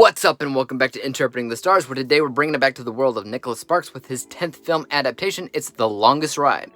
What's up and welcome back to Interpreting the Stars, where today we're bringing it back to the world of Nicholas Sparks with his 10th film adaptation. It's The Longest Ride.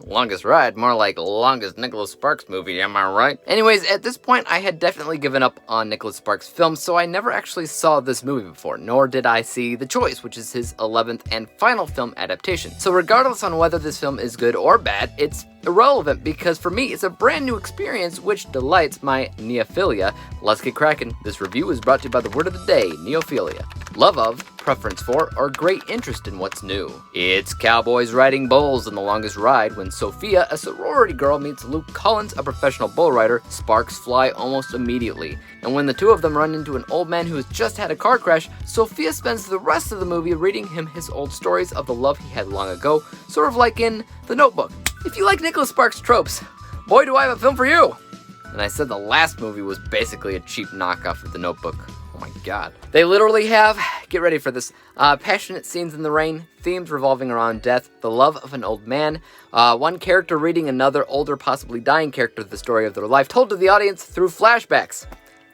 Longest Ride? More like longest Nicholas Sparks movie, am I right? Anyways, at this point I had definitely given up on Nicholas Sparks' films, so I never actually saw this movie before, nor did I see The Choice, which is his 11th and final film adaptation. So regardless on whether this film is good or bad, it's irrelevant because for me it's a brand new experience which delights my neophilia. Let's get cracking. This review is brought to you by the word of the day, neophilia. Love of, preference for, or great interest in what's new. It's cowboys riding bulls in The Longest Ride. When Sophia, a sorority girl, meets Luke Collins, a professional bull rider, sparks fly almost immediately. And when the two of them run into an old man who has just had a car crash, Sophia spends the rest of the movie reading him his old stories of the love he had long ago, sort of like in The Notebook. If you like Nicholas Sparks tropes, boy do I have a film for you! And I said the last movie was basically a cheap knockoff of The Notebook. Oh my god. They literally have, get ready for this, passionate scenes in the rain, themes revolving around death, the love of an old man, one character reading another older, possibly dying character the story of their life, told to the audience through flashbacks.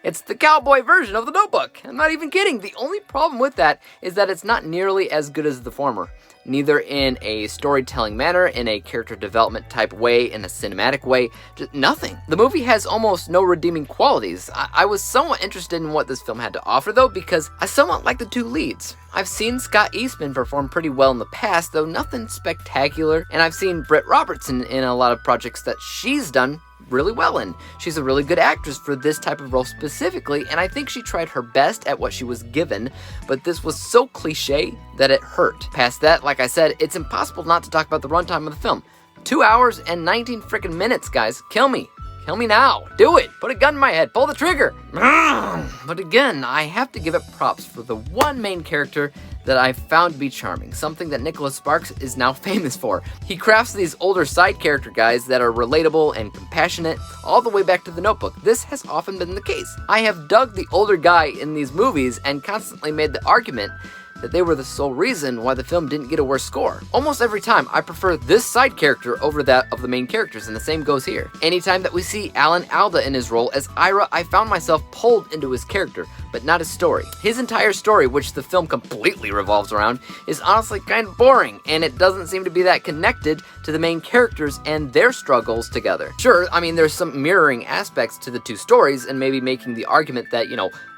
It's the cowboy version of The Notebook. I'm not even kidding. The only problem with that is that it's not nearly as good as the former. Neither in a storytelling manner, in a character development type way, in a cinematic way, just nothing. The movie has almost no redeeming qualities. I was somewhat interested in what this film had to offer though, because I somewhat like the two leads. I've seen Scott Eastman perform pretty well in the past, though nothing spectacular, and I've seen Britt Robertson in a lot of projects that she's done really well in. She's a really good actress for this type of role specifically, and I think she tried her best at what she was given, but this was so cliche that it hurt. Past that, like I said, it's impossible not to talk about the runtime of the film. 2 hours and 19 freaking minutes, guys. Kill me. Kill me now. Do it. Put a gun in my head. Pull the trigger. But again, I have to give it props for the one main character that I found to be charming, something that Nicholas Sparks is now famous for. He crafts these older side character guys that are relatable and compassionate all the way back to The Notebook. This has often been the case. I have dug the older guy in these movies and constantly made the argument that they were the sole reason why the film didn't get a worse score. Almost every time, I prefer this side character over that of the main characters, and the same goes here. Anytime that we see Alan Alda in his role as Ira, I found myself pulled into his character, but not his story. His entire story, which the film completely revolves around, is honestly kind of boring, and it doesn't seem to be that connected to the main characters and their struggles together. Sure, I mean, there's some mirroring aspects to the two stories, and maybe making the argument that,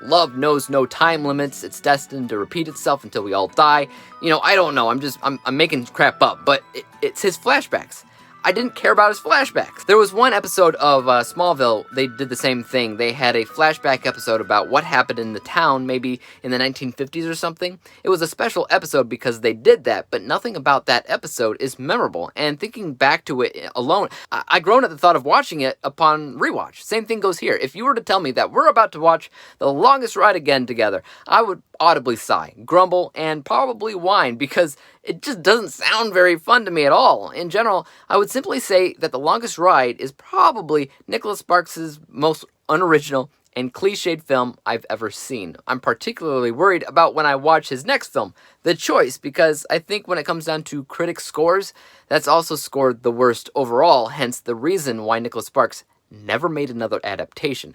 love knows no time limits, it's destined to repeat itself until we all die. I don't know, I'm making crap up, but it's his flashbacks. I didn't care about his flashbacks. There was one episode of Smallville, they did the same thing. They had a flashback episode about what happened in the town, maybe in the 1950s or something. It was a special episode because they did that, but nothing about that episode is memorable. And thinking back to it alone, I groan at the thought of watching it upon rewatch. Same thing goes here. If you were to tell me that we're about to watch The Longest Ride again together, I would audibly sigh, grumble, and probably whine because it just doesn't sound very fun to me at all. In general, I would simply say that The Longest Ride is probably Nicholas Sparks' most unoriginal and cliched film I've ever seen. I'm particularly worried about when I watch his next film, The Choice, because I think when it comes down to critic scores, that's also scored the worst overall, hence the reason why Nicholas Sparks never made another adaptation.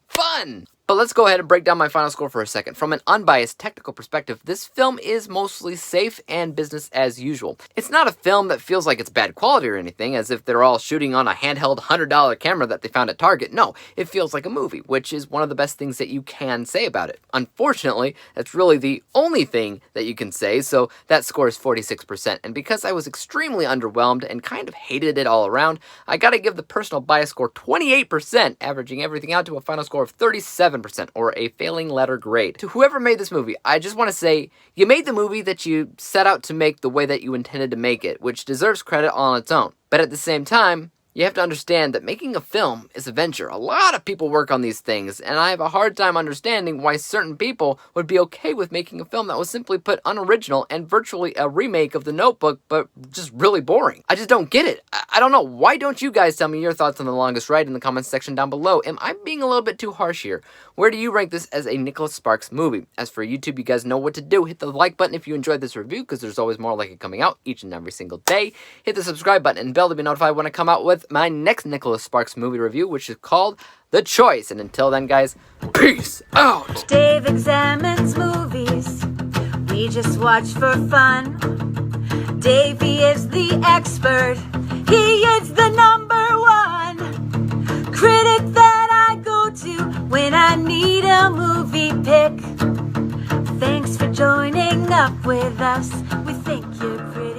Fun! But let's go ahead and break down my final score for a second. From an unbiased technical perspective, this film is mostly safe and business as usual. It's not a film that feels like it's bad quality or anything, as if they're all shooting on a handheld $100 camera that they found at Target. No, it feels like a movie, which is one of the best things that you can say about it. Unfortunately, that's really the only thing that you can say, so that score is 46%. And because I was extremely underwhelmed and kind of hated it all around, I gotta give the personal bias score 28%, averaging everything out to a final score of 37%, or a failing letter grade. To whoever made this movie, I just want to say, you made the movie that you set out to make the way that you intended to make it, which deserves credit on its own. But at the same time, you have to understand that making a film is a venture. A lot of people work on these things, and I have a hard time understanding why certain people would be okay with making a film that was simply put unoriginal and virtually a remake of The Notebook, but just really boring. I just don't get it. I don't know. Why don't you guys tell me your thoughts on The Longest Ride in the comments section down below? Am I being a little bit too harsh here? Where do you rank this as a Nicholas Sparks movie? As for YouTube, you guys know what to do. Hit the like button if you enjoyed this review, because there's always more like it coming out each and every single day. Hit the subscribe button and bell to be notified when I come out with with my next Nicholas Sparks movie review, which is called The Choice. And until then, guys, peace out! Dave examines movies we just watch for fun. Davey is the expert. He is the #1 critic that I go to when I need a movie pick. Thanks for joining up with us. We think you're pretty.